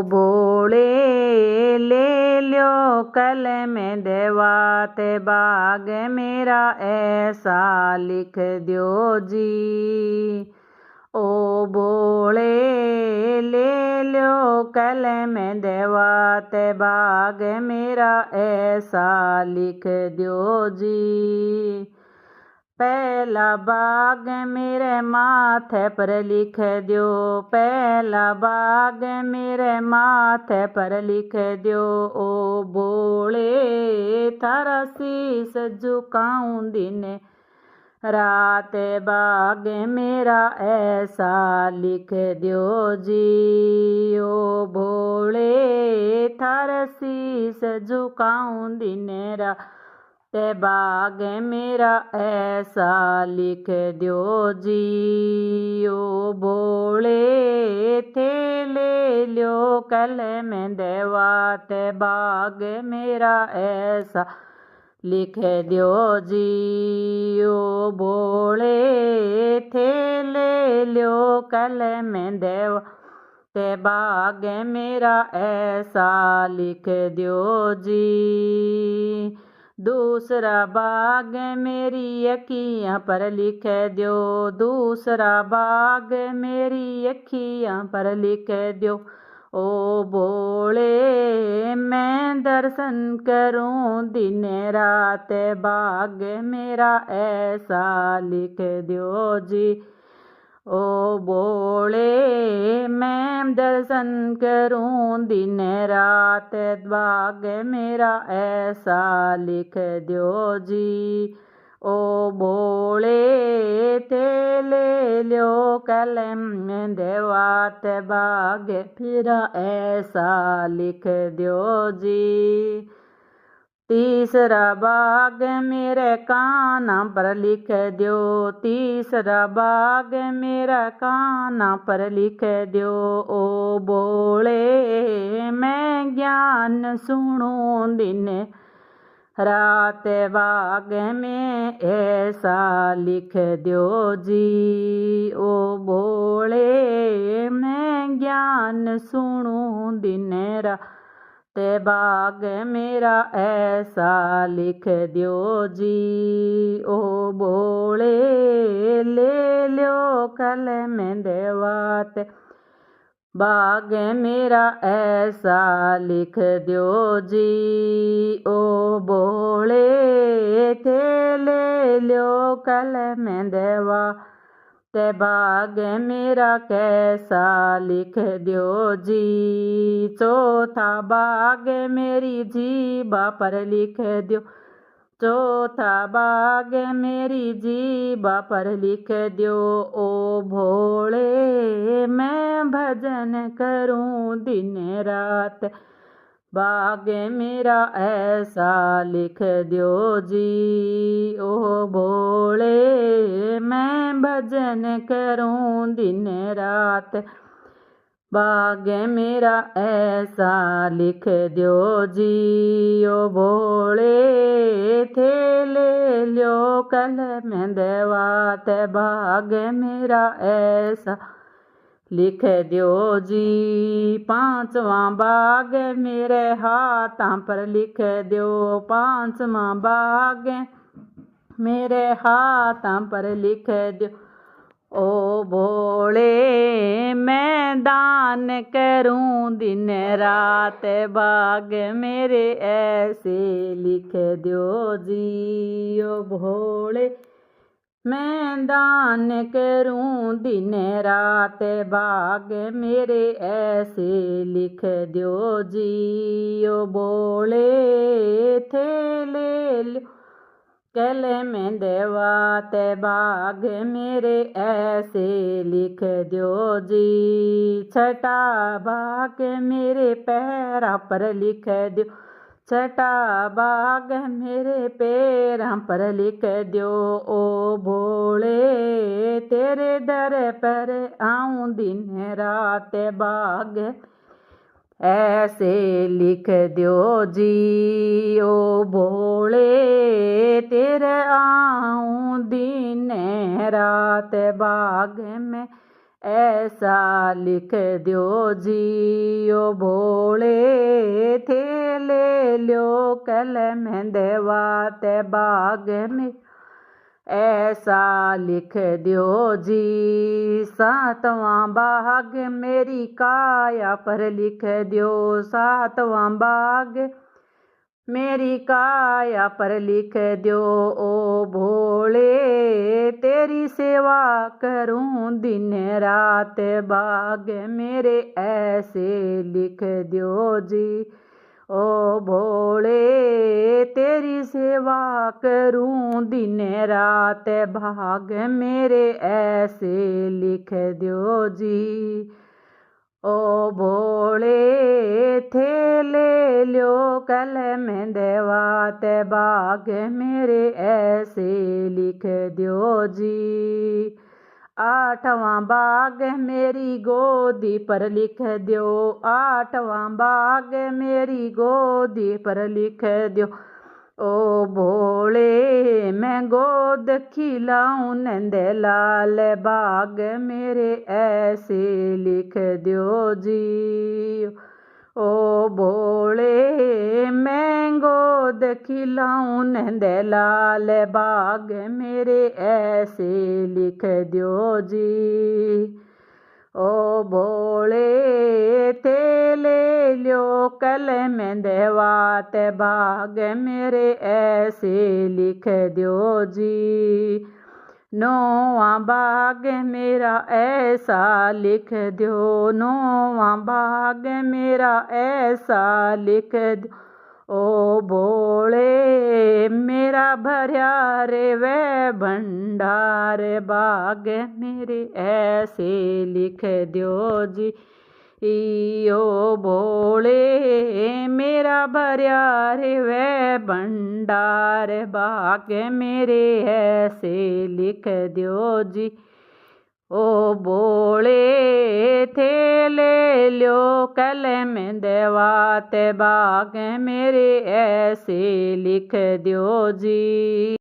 भोले ले लो कल में देवात बाग मेरा ऐसा लिख दो जी। ओ भोले ले लो कल में देवात बाग मेरा ऐसा लिख दो जी। पहला बाग मेरे माथे पर लिख दो, पहला बाग मेरे माथे पर लिख दो। ओ भोले थारा शीस झुकाऊं दिन रात बाग मेरा ऐसा लिख दो जी। ओ भोले थारा शीस झुकाऊं दिन रात ते बाग मेरा ऐसा लिख दो जी। ओ भोले थे ले लो कल में देवात बाग मेरा ऐसा लिख दो जी। ओ भोले थे ले लो कल में देवात बाग मेरा ऐसा लिख दो जी। दूसरा बाग मेरी अखियाँ पर लिख दो, दूसरा बाग मेरी अखियाँ पर लिख दो। ओ भोले मैं दर्शन करूं दिन रात बाग मेरा ऐसा लिख दो जी। ओ भोले मैं दर्शन करूं दिन रात बाग मेरा ऐसा लिख दो जी। ओ भोले ते ले लो कल में देवात बाग मेरा ऐसा लिख दो जी। तीसरा बाग मेरे काना पर लिख दो, तीसरा बाग मेरा काना पर लिख दो। ओ भोले मैं ज्ञान सुनूं दिन रात बाग में ऐसा लिख दो जी। ओ भोले मैं ज्ञान सुनूं दिन रात ते बाग मेरा ऐसा लिख दो जी। ओ भोले ले लो कल में देवात बाग मेरा ऐसा लिख दो जी। ओ भोले थे ले लो कल में देवात ते बाग मेरा कैसा लिख दो जी। चौथा बाग मेरी जीभा पर लिख दो, चौथा बाग मेरी जीभा पर लिख दो। ओ भोले मैं भजन करूं दिन रात बाग मेरा ऐसा लिख दो जी। ओ भोले मैं भजन करूं दिन रात बाग मेरा ऐसा लिख दो जी। ओ भोले थे ले लो कल में देवात बाग मेरा ऐसा लिख दो जी। पांचवा बाग मेरे हाथां पर लिख दो, पांचवा बाग मेरे हाथां पर लिख दो। ओ भोले मैं दान करूं दिन रात बाग मेरे ऐसे लिख दो जी। ओ भोले मैं दान करूं दिन रात बाग मेरे ऐसे लिख दो जी। ओ भोले थे ले लो कल में देवात बाग मेरे ऐसे लिख दो जी। छठा बाग मेरे पैरा पर लिख दो, छठा बाग मेरे पैरां पर लिख दो। ओ भोले तेरे दर पर आऊं दिन रात बाग ऐसे लिख दो जी। ओ भोले तेरे आऊं दिन रात बाग में ऐसा लिख दियो जी ओ भोले थे ले ल्यो कल में देवा ते बाग में। ऐसा लिख दियो जी सातवां बाग मेरी काया पर लिख दियो सातवां बाग मेरी काया पर लिख दियो ओ भोले तेरी सेवा करूं दिन रात बाग मेरे ऐसे लिख दियो जी ओ भोले तेरी सेवा करूं दिन रात भाग मेरे ऐसे लिख दियो जी ओ भोले थे ले ल्यो कल में देवा ते बाग मेरे ऐसे लिख दियो जी। आठवां बाग मेरी गोदी पर लिख दियो आठवां बाग मेरी गोदी पर लिख दियो ओ भोले मैं गोद खिलाऊं नंद लाल बाग मेरे ऐसे लिख दियो जी ओ भोले मैं गोद खिलाऊं नंद लाल बाग मेरे ऐसे लिख दियो जी ओ भोले थे ले ल्यो कल में देवा ते बाग मेरे ऐसे लिख दियो जी। नौवां बाग मेरा ऐसा लिख दियो नौवां बाग मेरा ऐसा लिख दियो ओ भोले मेरा भरया रे वे भंडार बाग मेरे ऐसे लिख दियो जी ओ भोले मेरा भरया रे वे भंडार बाग मेरे ऐसे लिख दियो जी ओ भोले थे ले ल्यो कल में देवा ते बाग मेरे ऐसे लिख दियो जी।